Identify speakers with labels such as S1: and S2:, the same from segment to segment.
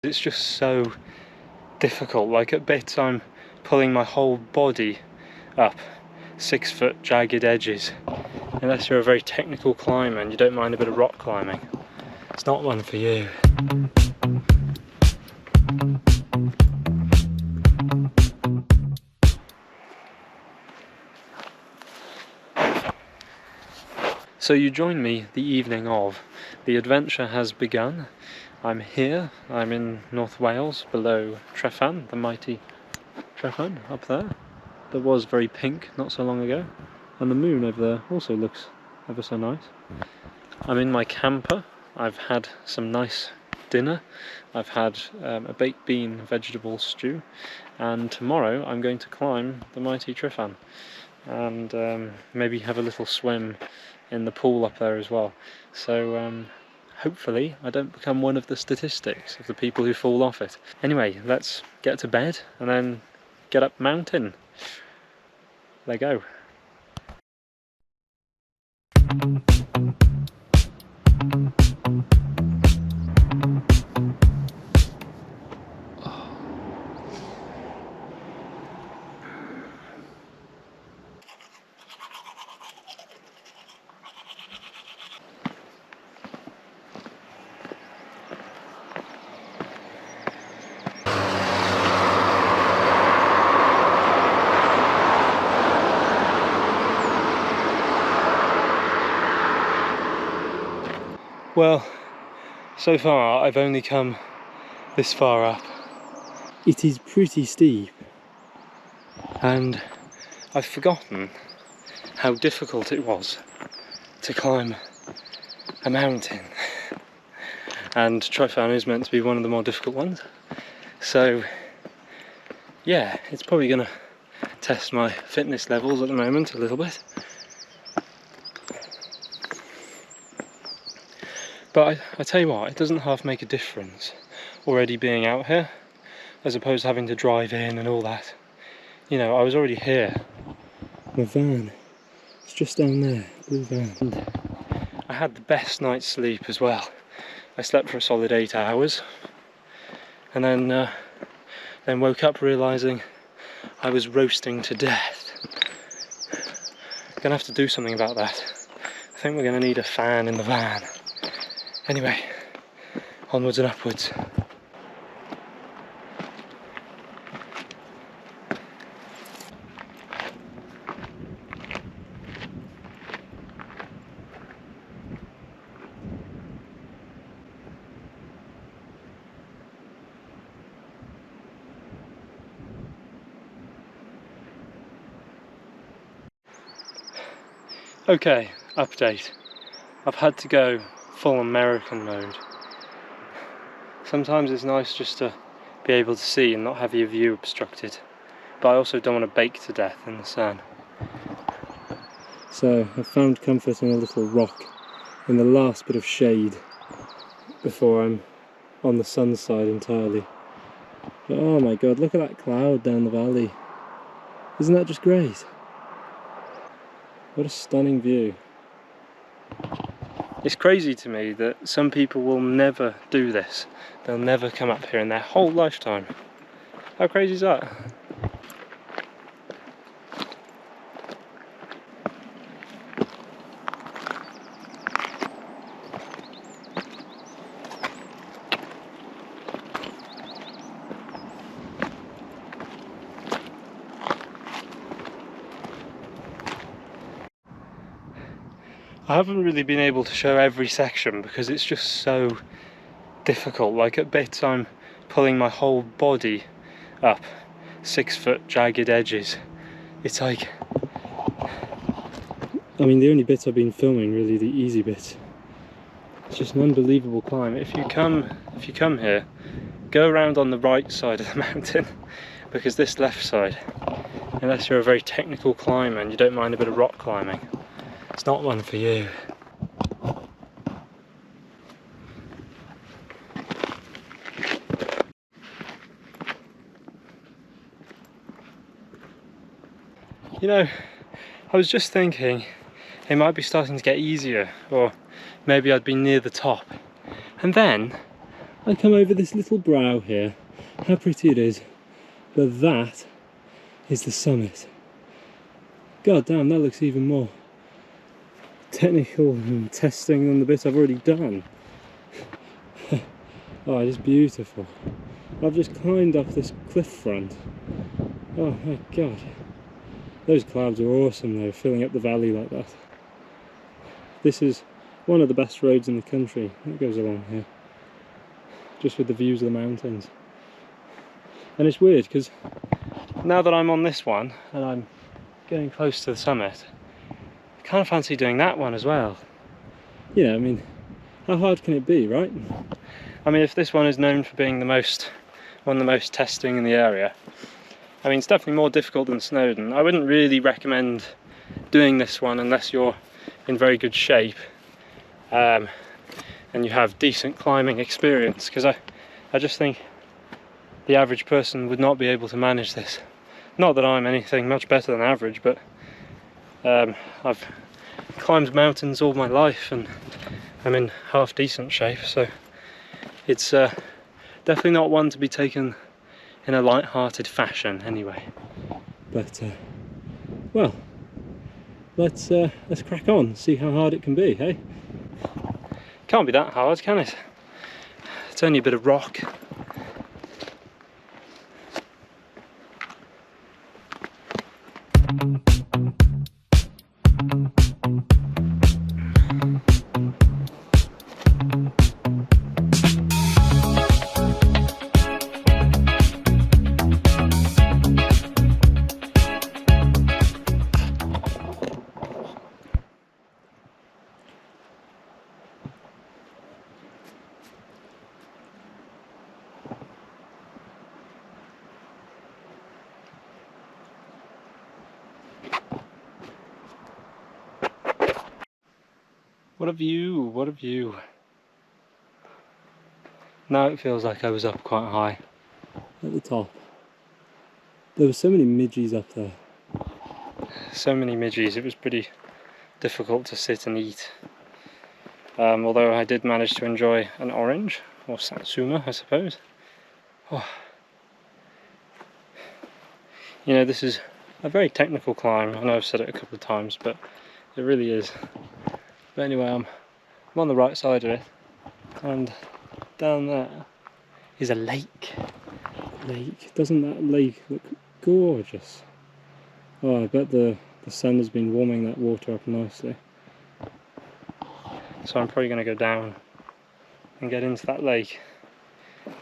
S1: It's just so difficult. Like at bits I'm pulling my whole body up 6 foot jagged edges. Unless you're a very technical climber and you don't mind a bit of rock climbing, it's not one for you. So you join me the evening of. The adventure has begun. I'm here, I'm in North Wales, below Tryfan, the mighty Tryfan up there. That was very pink not so long ago. And the moon over there also looks ever so nice. I'm in my camper. I've had some nice dinner. I've had a baked bean vegetable stew. And tomorrow I'm going to climb the mighty Tryfan. And maybe have a little swim in the pool up there as well. So hopefully I don't become one of the statistics of the people who fall off it. Anyway, let's get to bed and then get up mountain. Let go. Well, so far I've only come this far up. It is pretty steep, and I've forgotten how difficult it was to climb a mountain. And Tryfan is meant to be one of the more difficult ones. So yeah, it's probably going to test my fitness levels at the moment a little bit. But I tell you what, it doesn't half make a difference already being out here, as opposed to having to drive in and all that. You know, I was already here. My van, it's just down there, blue van. And I had the best night's sleep as well. I slept for a solid 8 hours, and then woke up realising I was roasting to death. Gonna have to do something about that. I think we're gonna need a fan in the van. Anyway, onwards and upwards. Okay, update. I've had to go full American mode. Sometimes it's nice just to be able to see and not have your view obstructed, but I also don't want to bake to death in the sun. So I've found comfort in a little rock in the last bit of shade before I'm on the sun side entirely. But oh my god, look at that cloud down the valley. Isn't that just great? What a stunning view. It's crazy to me that some people will never do this. They'll never come up here in their whole lifetime. How crazy is that? I haven't really been able to show every section because it's just so difficult. Like at bits I'm pulling my whole body up 6 foot jagged edges. It's like, I mean, the only bits I've been filming really the easy bits. It's just an unbelievable climb. If you come here, go around on the right side of the mountain, because this left side, unless you're a very technical climber and you don't mind a bit of rock climbing, it's not one for you. You know, I was just thinking it might be starting to get easier, or maybe I'd be near the top. And then I I come over this little brow here. How pretty it is. But that is the summit. God damn, that looks even more technical and testing than the bit I've already done. Oh, it's beautiful. I've just climbed up this cliff front. Oh my god. Those clouds are awesome though, filling up the valley like that. This is one of the best roads in the country that goes along here. Just with the views of the mountains. And it's weird because now that I'm on this one and I'm getting close to the summit, I kind of fancy doing that one as well. You know, I mean, how hard can it be, right? I mean, if this one is known for being one of the most testing in the area, I mean, it's definitely more difficult than Snowdon. I wouldn't really recommend doing this one unless you're in very good shape and you have decent climbing experience, because I just think the average person would not be able to manage this. Not that I'm anything much better than average, but I've climbed mountains all my life and I'm in half decent shape, so it's definitely not one to be taken in a light-hearted fashion anyway. But well, let's crack on, see how hard it can be, hey? Can't be that hard, can it? It's only a bit of rock. What a view, what a view. Now it feels like I was up quite high at the top. There were so many midges up there. So many midges, it was pretty difficult to sit and eat. Although I did manage to enjoy an orange, or satsuma I suppose. Oh. You know, this is a very technical climb. I know I've said it a couple of times, but it really is. But anyway, I'm on the right side of it, and down there is a lake. Doesn't that lake look gorgeous? Oh, I bet the sun has been warming that water up nicely. So I'm probably going to go down and get into that lake.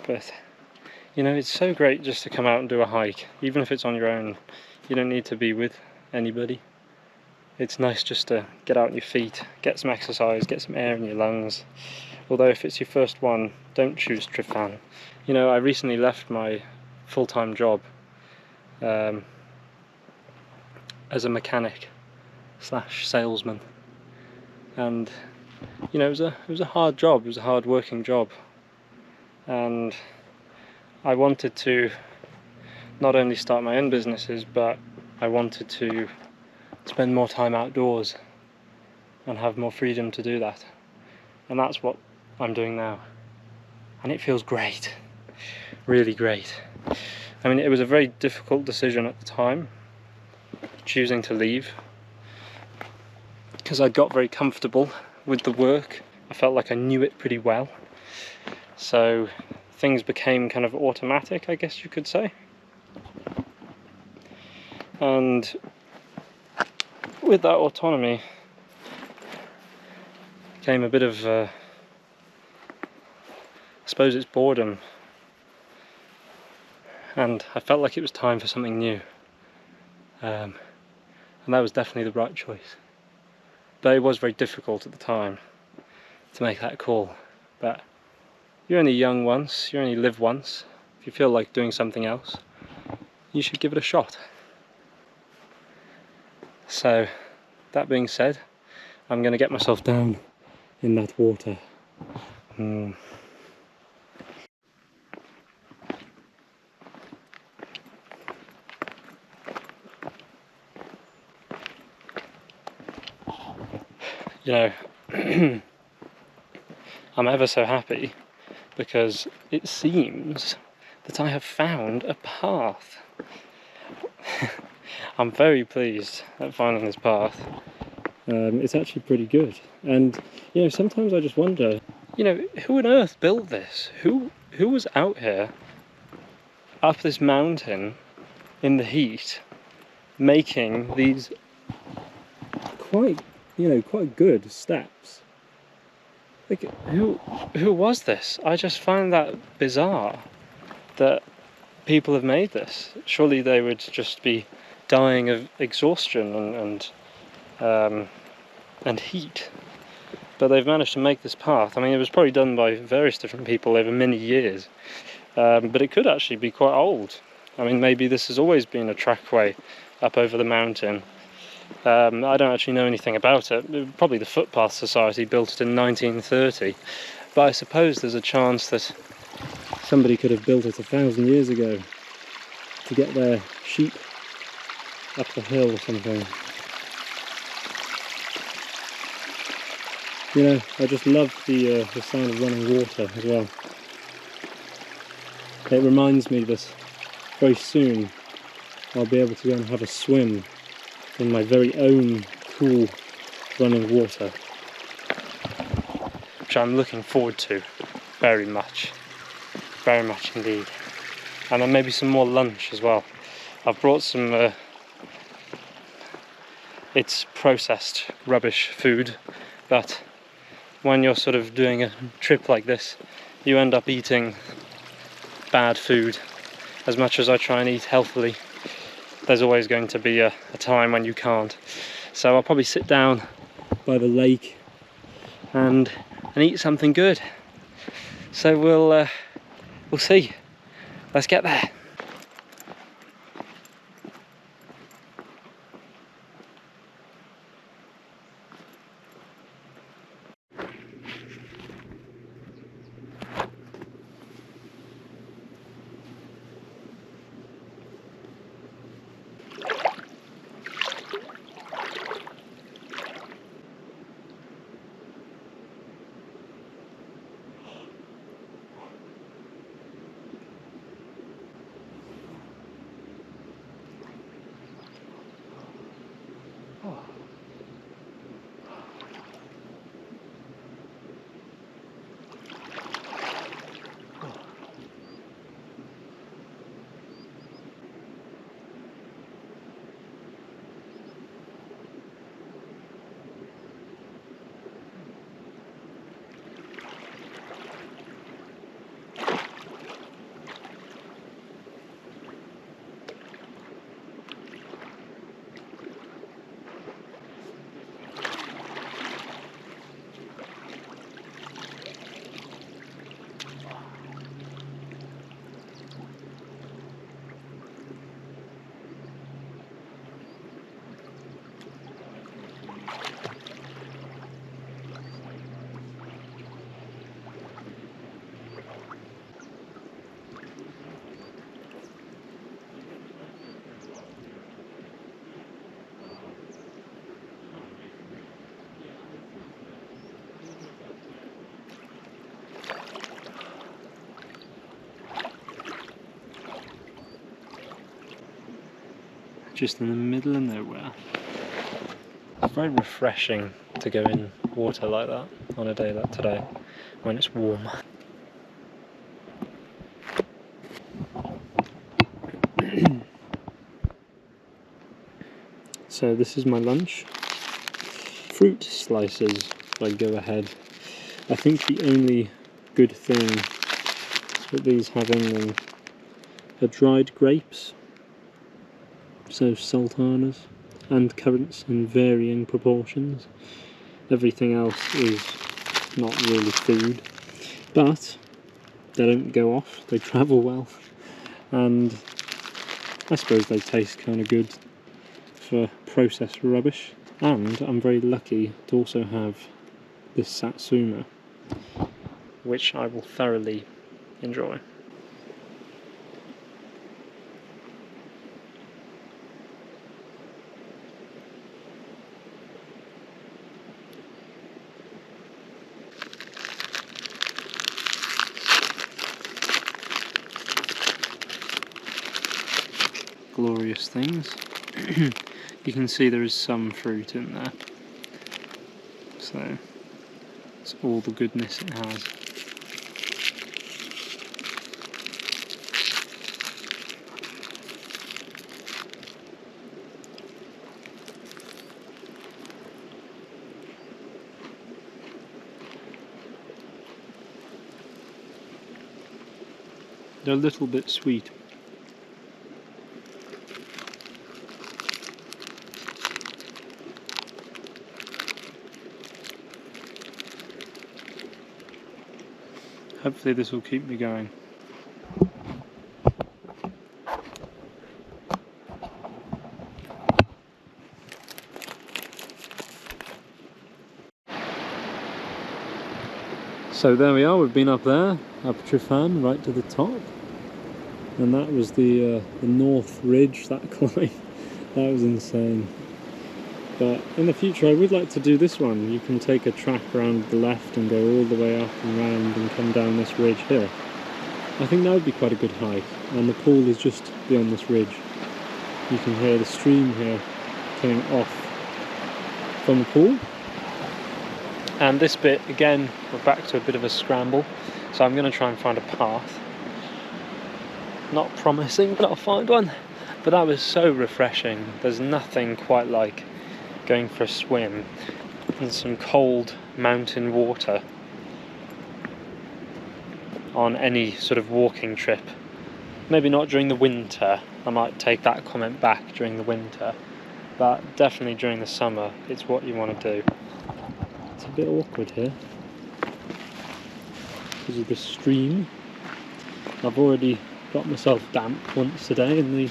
S1: But you know, it's so great just to come out and do a hike, even if it's on your own. You don't need to be with anybody. It's nice just to get out on your feet, get some exercise, get some air in your lungs. Although if it's your first one, don't choose Tryfan. You know, I recently left my full-time job as a mechanic / salesman, and you know, it was a hard job. It was a hard working job, and I wanted to not only start my own businesses, but I wanted to spend more time outdoors and have more freedom to do that. And that's what I'm doing now. And it feels great. Really great. I mean, it was a very difficult decision at the time, choosing to leave, because I got very comfortable with the work. I felt like I knew it pretty well. So things became kind of automatic, I guess you could say. And with that autonomy came a bit of, I suppose it's boredom. And I felt like it was time for something new. And that was definitely the right choice. But it was very difficult at the time to make that call. But you're only young once, you only live once. If you feel like doing something else, you should give it a shot. So, that being said, I'm going to get myself down in that water. You know, I'm ever so happy because it seems that I have found a path. I'm very pleased at finding this path. It's actually pretty good, and you know, sometimes I just wonder, you know, who on earth built this? Who was out here up this mountain in the heat making these quite good steps? Like, who was this? I just find that bizarre that people have made this. Surely they would just be dying of exhaustion and heat. But they've managed to make this path. I mean, it was probably done by various different people over many years, but it could actually be quite old. I mean, maybe this has always been a trackway up over the mountain. I don't actually know anything about it. Probably the Footpath Society built it in 1930, but I suppose there's a chance that somebody could have built it 1,000 years ago to get their sheep up the hill or something. You know, I just love the sound of running water as well. It reminds me that very soon I'll be able to go and have a swim in my very own cool running water, which I'm looking forward to very much indeed. And then maybe some more lunch as well. I've brought some it's processed rubbish food, but when you're sort of doing a trip like this, you end up eating bad food. As much as I try and eat healthily, there's always going to be a time when you can't. So I'll probably sit down by the lake and eat something good. So we'll see. Let's get there. Just in the middle of nowhere. It's very refreshing to go in water like that on a day like today when it's warm. So this is my lunch. Fruit slices by Go Ahead. I think the only good thing that these have in them are dried grapes. So sultanas and currants in varying proportions. Everything else is not really food, but they don't go off, they travel well, and I suppose they taste kind of good for processed rubbish. And I'm very lucky to also have this satsuma, which I will thoroughly enjoy. glorious things. You can see there is some fruit in there, so it's all the goodness it has. They're a little bit sweet. Hopefully this will keep me going. So there we are, we've been up there, up Tryfan, right to the top. And that was the North Ridge, that climb. That was insane. But in the future I would like to do this one. You can take a track around the left and go all the way up and round and come down this ridge here. I think that would be quite a good hike. And the pool is just beyond this ridge. You can hear the stream here coming off from the pool. And this bit, again, we're back to a bit of a scramble. So I'm going to try and find a path. Not promising that I'll find one, but that was so refreshing. There's nothing quite like going for a swim in some cold mountain water on any sort of walking trip. Maybe not during the winter, I might take that comment back during the winter, but definitely during the summer it's what you want to do. It's a bit awkward here because of the stream. I've already got myself damp once today in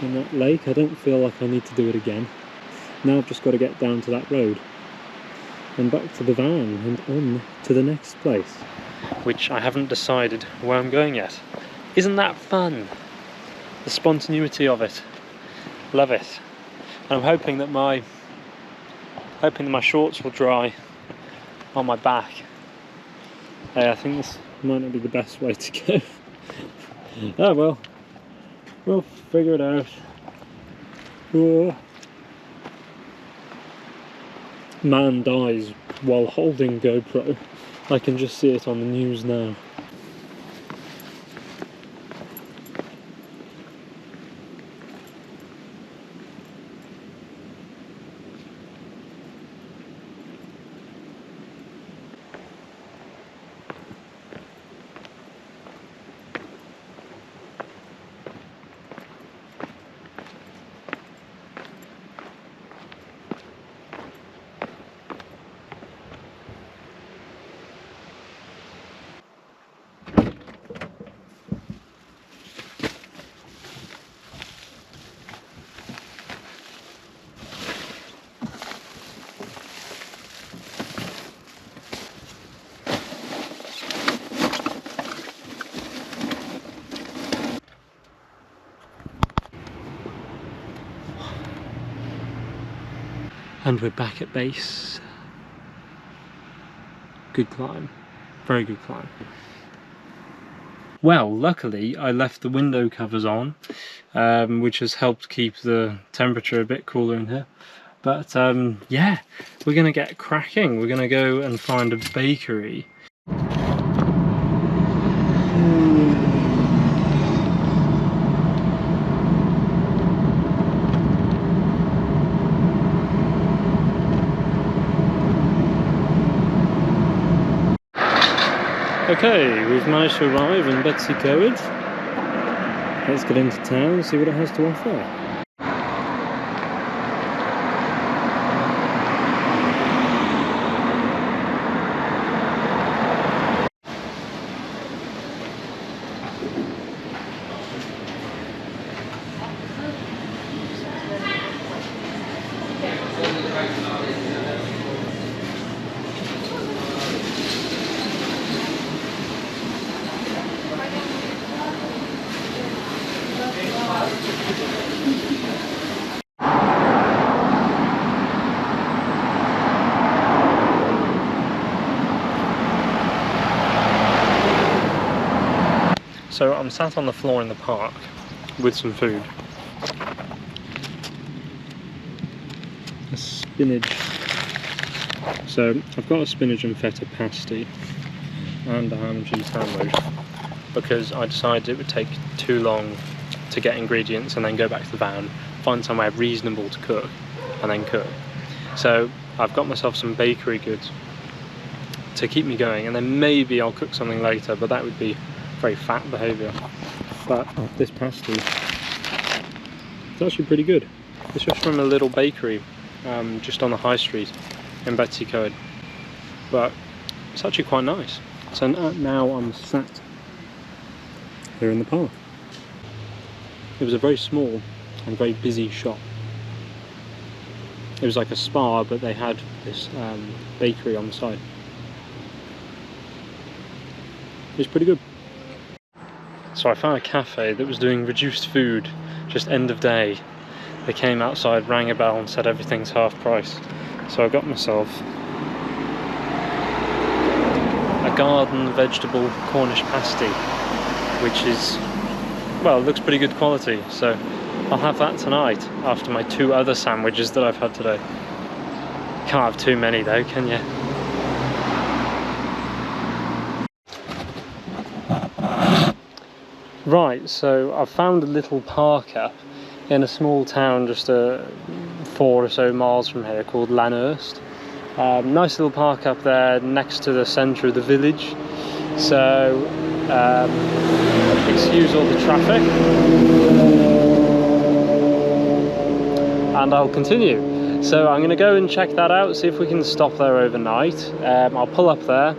S1: that lake. I don't feel like I need to do it again. Now I've just got to get down to that road and back to the van and on to the next place, which I haven't decided where I'm going yet. Isn't that fun? The spontaneity of it. Love it. And I'm hoping that my shorts will dry on my back. Hey, I think this might not be the best way to go. Oh well, we'll figure it out. Oh. Man dies while holding GoPro. I can just see it on the news now. And we're back at base. Good climb. Very good climb. Well, luckily I left the window covers on, which has helped keep the temperature a bit cooler in here. But yeah, we're gonna get cracking. We're gonna go and find a bakery. Okay, we've managed to arrive in Betws-y-Coed. Let's get into town and see what it has to offer. So I'm sat on the floor in the park with some food. a spinach. So I've got a spinach and feta pasty and a ham and cheese sandwich because I decided it would take too long to get ingredients and then go back to the van, find somewhere reasonable to cook and then cook. So I've got myself some bakery goods to keep me going, and then maybe I'll cook something later, but that would be very fat behaviour. But this pasty, it's actually pretty good. It's just from a little bakery just on the high street in Betws-y-Coed, but it's actually quite nice. So now I'm sat here in the park. It was a very small and very busy shop. It was like a spa, but they had this bakery on the side. It was pretty good. So I found a cafe that was doing reduced food, just end of day. They came outside, rang a bell and said everything's half price. So I got myself a garden vegetable Cornish pasty, which is, well, it looks pretty good quality. So I'll have that tonight after my 2 other sandwiches that I've had today. Can't have too many though, can you? Right, so I've found a little park up in a small town just 4 or so miles from here called Lanhurst. Nice little park up there next to the centre of the village. So excuse all the traffic. And I'll continue. So I'm going to go and check that out, see if we can stop there overnight. I'll pull up there,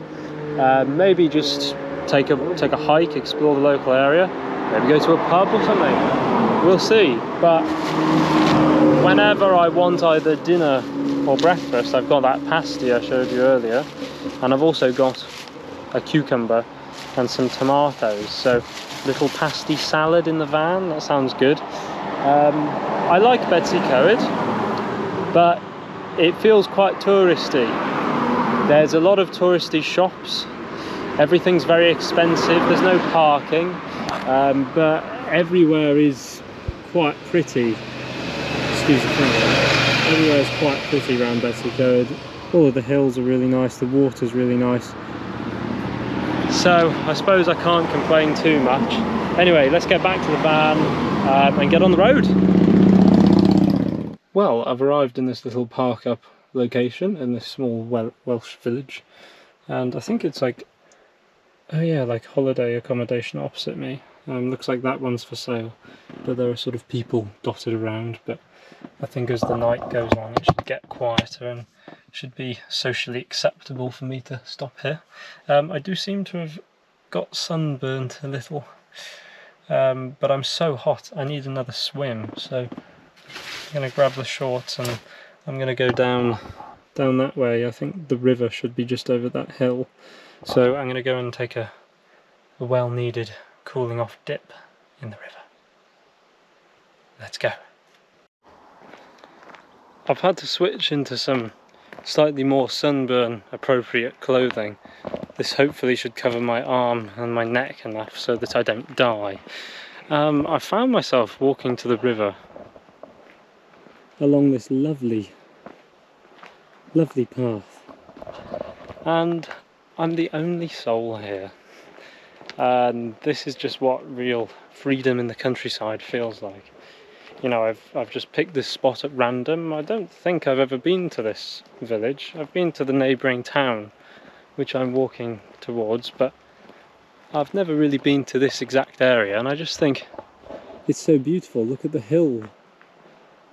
S1: maybe just take a hike, explore the local area, maybe go to a pub or something. We'll see. But whenever I want either dinner or breakfast, I've got that pasty I showed you earlier, and I've also got a cucumber and some tomatoes. So little pasty salad in the van, that sounds good. I like Betws-y-Coed, but it feels quite touristy. There's a lot of touristy shops. Everything's very expensive, there's no parking, but everywhere is quite pretty. Excuse the finger. Everywhere is quite pretty around Betws-y-Coed. All of the hills are really nice, the water's really nice. So I suppose I can't complain too much. Anyway, let's get back to the van and get on the road. Well, I've arrived in this little park up location in this small Welsh village, and I think it's like, oh yeah, like holiday accommodation opposite me. Looks like that one's for sale, but there are sort of people dotted around. But I think as the night goes on it should get quieter and should be socially acceptable for me to stop here. I do seem to have got sunburnt a little, but I'm so hot I need another swim, so I'm going to grab the shorts and I'm going to go down that way. I think the river should be just over that hill, so I'm going to go and take a well needed cooling off dip in the river. Let's go. I've had to switch into some slightly more sunburn appropriate clothing. This hopefully should cover my arm and my neck enough so that I don't die. I found myself walking to the river along this lovely path, and I'm the only soul here, and this is just what real freedom in the countryside feels like. You know, I've just picked this spot at random. I don't think I've ever been to this village. I've been to the neighbouring town, which I'm walking towards, but I've never really been to this exact area, and I just think it's so beautiful. Look at the hill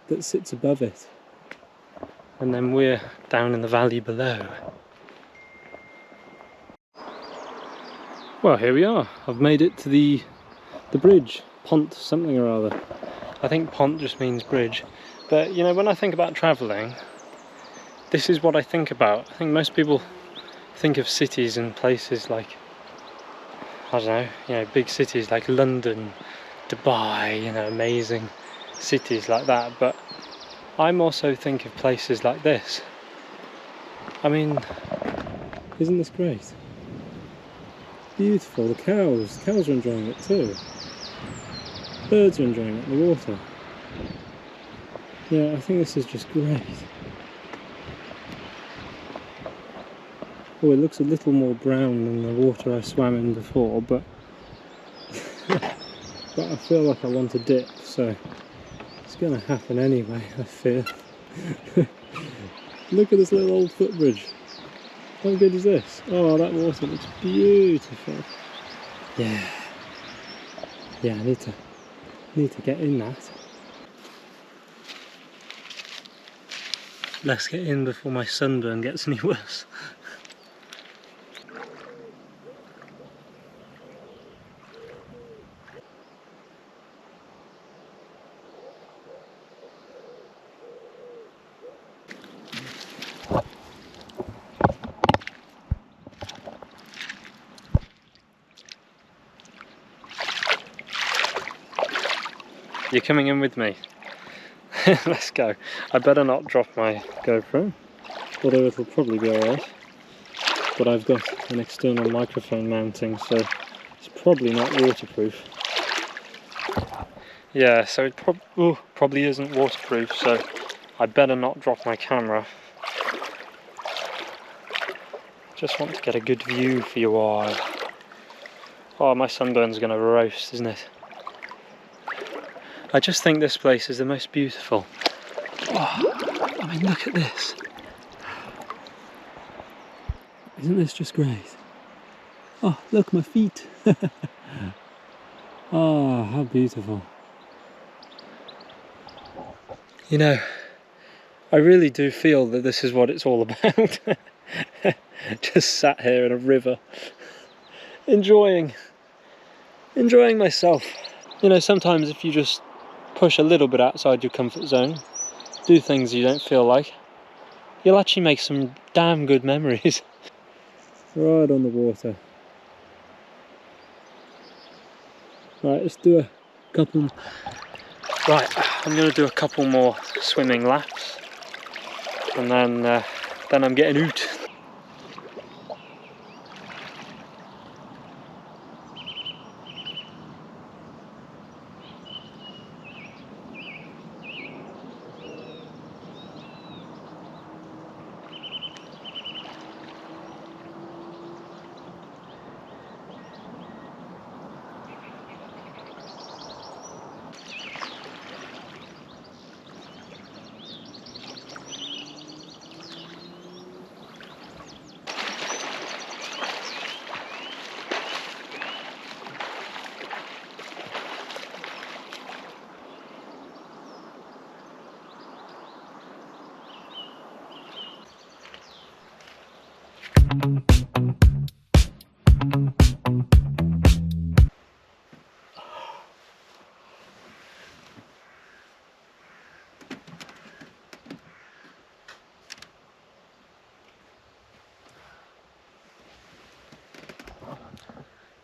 S1: that sits above it, and then we're down in the valley below. Well, here we are. I've made it to the bridge, pont something or other. I think pont just means bridge, but you know, when I think about travelling, this is what I think about. I think most people think of cities and places like, I don't know, you know, big cities like London, Dubai, you know, amazing cities like that, but I'm also think of places like this. I mean, isn't this great? Beautiful. The cows are enjoying it too. Birds are enjoying it in the water. Yeah, I think this is just great. Oh, it looks a little more brown than the water I swam in before, but but I feel like I want to dip, so it's going to happen anyway, I fear. Look at this little old footbridge. How good is this? Oh, that water looks beautiful. Yeah. Yeah, I need to get in that. Let's get in before my sunburn gets any worse. You're coming in with me. Let's go. I better not drop my GoPro, although it'll probably be alright. But I've got an external microphone mounting, so it's probably not waterproof. Yeah, so it probably isn't waterproof, so I better not drop my camera. Just want to get a good view for you all. Oh, my sunburn's gonna roast, isn't it? I just think this place is the most beautiful. Oh, I mean, look at this. Isn't this just great? Oh, look, my feet. Oh, how beautiful. You know, I really do feel that this is what it's all about. Just sat here in a river, enjoying myself. You know, sometimes if you just push a little bit outside your comfort zone, do things you don't feel like, you'll actually make some damn good memories. Right on the water. Right, let's do a couple. Right, I'm going to do a couple more swimming laps, and then I'm getting out.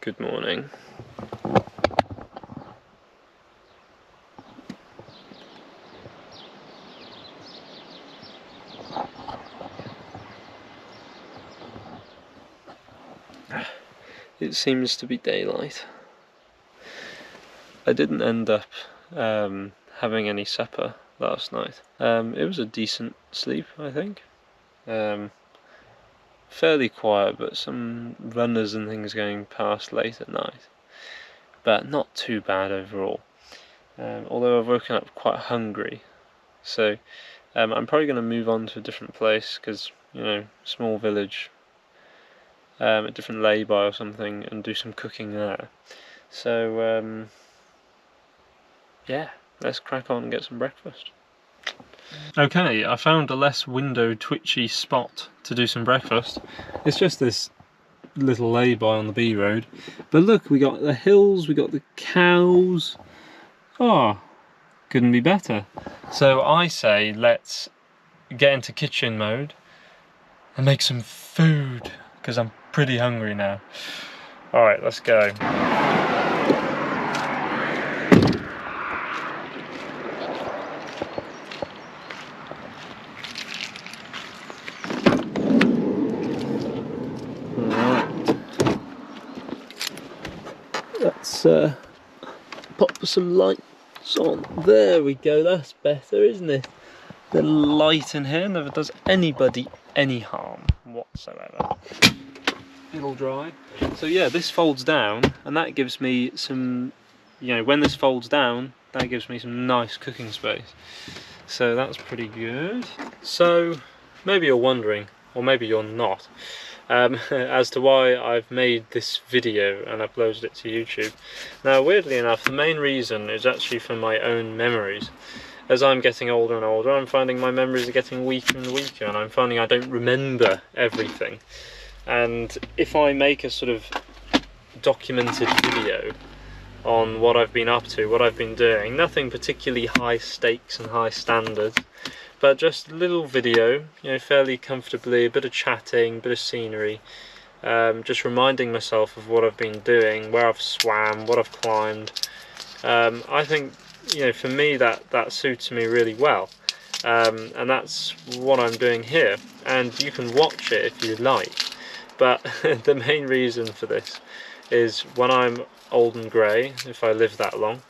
S1: Good morning. It seems to be daylight. I didn't end up having any supper last night. It was a decent sleep, I think. Fairly quiet, but some runners and things going past late at night. But not too bad overall. Although I've woken up quite hungry, so I'm probably going to move on to a different place because, you know, small village, a different lay-by or something, and do some cooking there. So yeah, let's crack on and get some breakfast. Okay, I found a less window twitchy spot to do some breakfast. It's just this little lay-by on the B road. But look, we got the hills, we got the cows. Oh, couldn't be better. So I say let's get into kitchen mode and make some food, because I'm pretty hungry now. Alright, let's go. Let's pop some light So there we go, that's better, isn't it? The light in here never does anybody any harm whatsoever. It'll dry. So yeah, this folds down, and that gives me some, you know, when this folds down, that gives me some nice cooking space. So that's pretty good. So maybe you're wondering, or maybe you're not, as to why I've made this video and uploaded it to YouTube. Now, weirdly enough, the main reason is actually for my own memories. As I'm getting older and older, I'm finding my memories are getting weaker and weaker, and I'm finding I don't remember everything. And if I make a sort of documented video on what I've been up to, what I've been doing, nothing particularly high stakes and high standards, but just a little video, you know, fairly comfortably, a bit of chatting, a bit of scenery, just reminding myself of what I've been doing, where I've swam, what I've climbed. I think, you know, for me that suits me really well, and that's what I'm doing here. And you can watch it if you like, but the main reason for this is when I'm old and grey, if I live that long,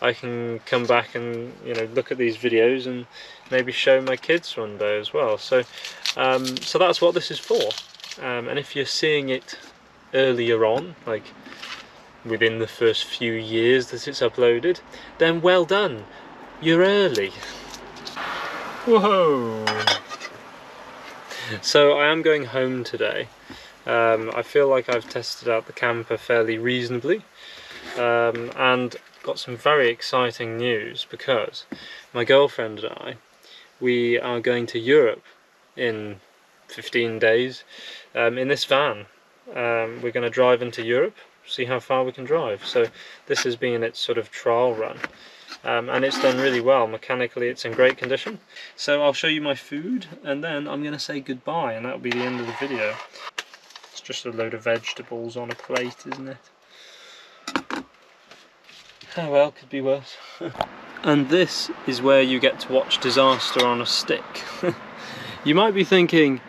S1: I can come back and, you know, look at these videos and maybe show my kids one day as well. So so that's what this is for. And if you're seeing it earlier on, like within the first few years that it's uploaded, then well done, you're early. Whoa! So I am going home today. I feel like I've tested out the camper fairly reasonably, and got some very exciting news, because my girlfriend and I, we are going to Europe in 15 days in this van. We're going to drive into Europe, see how far we can drive. So this has been its sort of trial run, and it's done really well. Mechanically it's in great condition. So I'll show you my food, and then I'm going to say goodbye, and that'll be the end of the video. It's just a load of vegetables on a plate, isn't it? Oh well, could be worse. And this is where you get to watch disaster on a stick. You might be thinking,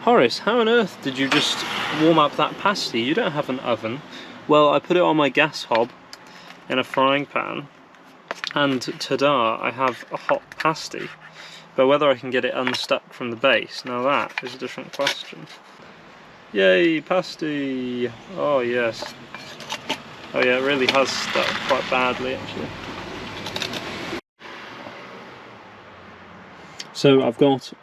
S1: Horace, how on earth did you just warm up that pasty? You don't have an oven. Well, I put it on my gas hob in a frying pan, and ta-da, I have a hot pasty. But whether I can get it unstuck from the base, now that is a different question. Yay, pasty! Oh yes. Oh yeah, it really has stuck quite badly actually. So I've got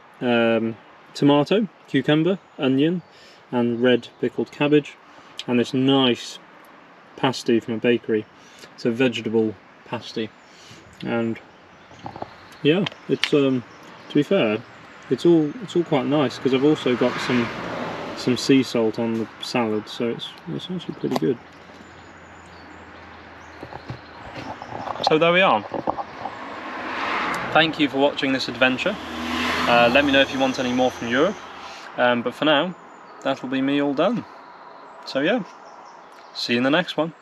S1: tomato, cucumber, onion and red pickled cabbage, and this nice pasty from a bakery. It's a vegetable pasty, and yeah, it's to be fair, it's all quite nice, because I've also got some sea salt on the salad, so it's actually pretty good. So there we are. Thank you for watching this adventure. Let me know if you want any more from Europe, but for now, that'll be me all done. So yeah, see you in the next one.